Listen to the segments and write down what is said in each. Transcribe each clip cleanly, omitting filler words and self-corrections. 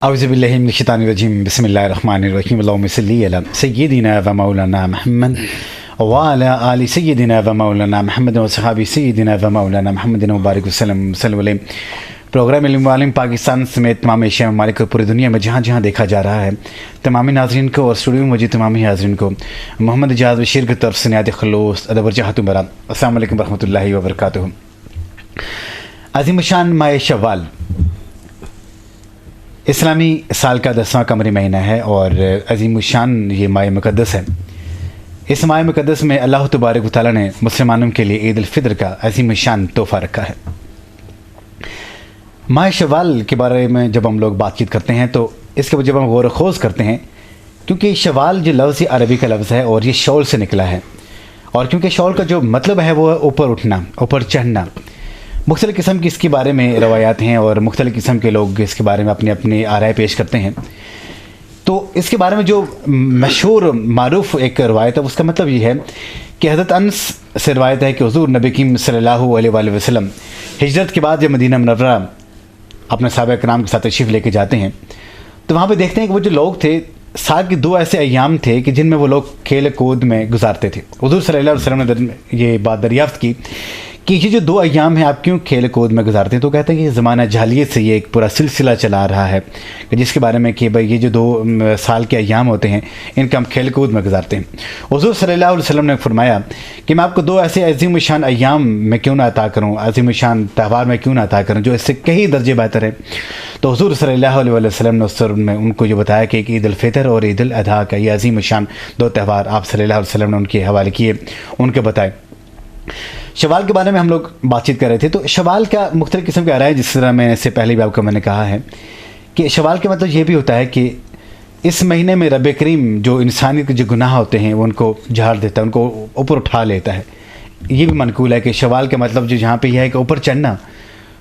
اعوذ باللہ من الشیطان الرجیم بسم اللہ الرحمن الرحیم اللہم صلی علی سیدنا و مولانا محمد وعلی آل سیدنا و مولانا محمد و صحابی سیدنا و مولانا محمد مبارک وسلم علیہ۔ پروگرام علم عالم پاکستان سمیت تمام ایشیا ممالک اور پوری دنیا میں جہاں جہاں دیکھا جا رہا ہے، تمامی ناظرین کو اور اسٹوڈیو میں موجود تمامی حاضرین کو محمد جاز بشیر کی طرف سے نہایت خلوص ادب و جہت برا السلام علیکم ورحمۃ اللہ وبرکاتہ۔ عظیم الشان ماہ شوال اسلامی سال کا 10واں قمری مہینہ ہے اور عظیم الشان یہ ماہ مقدس ہے۔ اس ماہ مقدس میں اللہ تبارک و تعالیٰ نے مسلمانوں کے لیے عید الفطر کا عظیم الشان تحفہ رکھا ہے۔ ماہ شوال کے بارے میں جب ہم لوگ بات چیت کرتے ہیں تو اس کے جب ہم غور و خوض کرتے ہیں، کیونکہ شوال جو لفظ عربی کا لفظ ہے اور یہ شول سے نکلا ہے، اور کیونکہ شول کا جو مطلب ہے وہ اوپر اٹھنا، اوپر چڑھنا، مختلف قسم کی اس کے بارے میں روایات ہیں اور مختلف قسم کے لوگ اس کے بارے میں اپنی اپنی آرائے پیش کرتے ہیں۔ تو اس کے بارے میں جو مشہور معروف ایک روایت ہے، اس کا مطلب یہ ہے کہ حضرت انس سے روایت ہے کہ حضور نبی کریم صلی اللہ علیہ وآلہ وسلم ہجرت کے بعد جب مدینہ منورہ اپنے صحابہ کرام کے ساتھ تشریف لے کے جاتے ہیں تو وہاں پہ دیکھتے ہیں کہ وہ جو لوگ تھے، سال کے 2 ایسے ایام تھے کہ جن میں وہ لوگ کھیل کود میں گزارتے تھے۔ حضور صلی اللہ علیہ وسلم نے یہ بات دریافت کی کہ یہ جو 2 ایام ہیں آپ کیوں کھیل کود میں گزارتے ہیں؟ تو کہتے ہیں کہ یہ زمانہ جاہلیت سے یہ ایک پورا سلسلہ چلا رہا ہے کہ جس کے بارے میں کہ بھائی یہ جو 2 سال کے ایام ہوتے ہیں ان کا ہم کھیل کود میں گزارتے ہیں۔ حضور صلی اللہ علیہ وسلم نے فرمایا کہ میں آپ کو 2 ایسے عظیم الشان ایام میں کیوں نہ عطا کروں، عظیم الشان تہوار میں کیوں نہ عطا کروں جو اس سے کئی درجے بہتر ہے۔ تو حضور صلی اللہ علیہ وسلم نے اس میں ان کو یہ بتایا کہ عید الفطر اور عید الاضحیٰ کا یہ عظیم الشان 2 تہوار آپ صلی اللہ علیہ وسلم نے ان کے حوالے کیے، ان کے بتائے۔ شوال کے بارے میں ہم لوگ بات چیت کر رہے تھے، تو شوال کا مختلف قسم کے آرائے، جس طرح میں سے پہلے بھی آپ کو میں نے کہا ہے کہ شوال کا مطلب یہ بھی ہوتا ہے کہ اس مہینے میں رب کریم جو انسانیت کے جو گناہ ہوتے ہیں وہ ان کو جھاڑ دیتا ہے، ان کو اوپر اٹھا لیتا ہے۔ یہ بھی منقول ہے کہ شوال کا مطلب جو جہاں پہ یہ ہے کہ اوپر چڑھنا،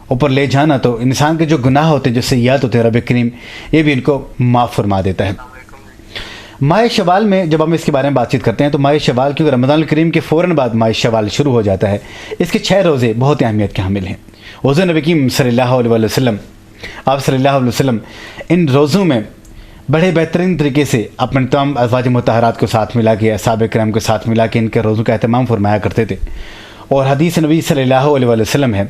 اوپر لے جانا، تو انسان کے جو گناہ ہوتے ہیں، جو سیئات ہوتے ہیں، رب کریم یہ بھی ان کو معاف فرما دیتا ہے۔ ماہ شوال میں جب ہم اس کے بارے میں بات چیت کرتے ہیں تو ماہ شوال کیونکہ رمضان الکریم کے فوراً بعد ماہ شوال شروع ہو جاتا ہے، اس کے 6 روزے بہت اہمیت کے حامل ہیں۔ حضور نبی کریم صلی اللہ علیہ وسلم، آپ صلی اللہ علیہ وسلم ان روزوں میں بڑے بہترین طریقے سے اپنے تمام ازواج مطہرات کو ساتھ ملا کے، اصحاب کرام کے ساتھ ملا کے ان کے روزوں کا اہتمام فرمایا کرتے تھے۔ اور حدیث نبی صلی اللہ علیہ وسلم ہے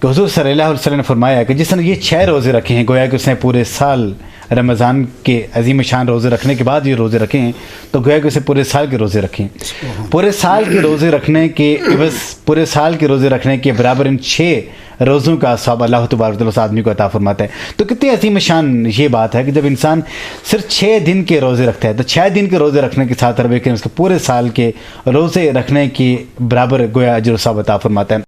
کہ حضور صلی اللہ علیہ وسلم نے فرمایا کہ جس نے یہ 6 روزے رکھے ہیں، گویا کہ اس نے پورے سال رمضان کے عظیم شان روزے رکھنے کے بعد یہ روزے رکھے ہیں، تو گویا کہ اسے پورے سال کے روزے رکھے ہیں۔ پورے سال کے روزے رکھنے کے عوض، پورے سال کے روزے رکھنے کے برابر ان 6 روزوں کا ثواب اللہ تبارک و تعالیٰ اس آدمی کو عطا فرماتا ہے۔ تو کتنی عظیم شان یہ بات ہے کہ جب انسان صرف 6 دن کے روزے رکھتا ہے تو 6 دن کے روزے رکھنے کے ساتھ رب کریم اس کے پورے سال کے روزے رکھنے کی برابر گویا اجر و ثواب عطا فرماتا ہے۔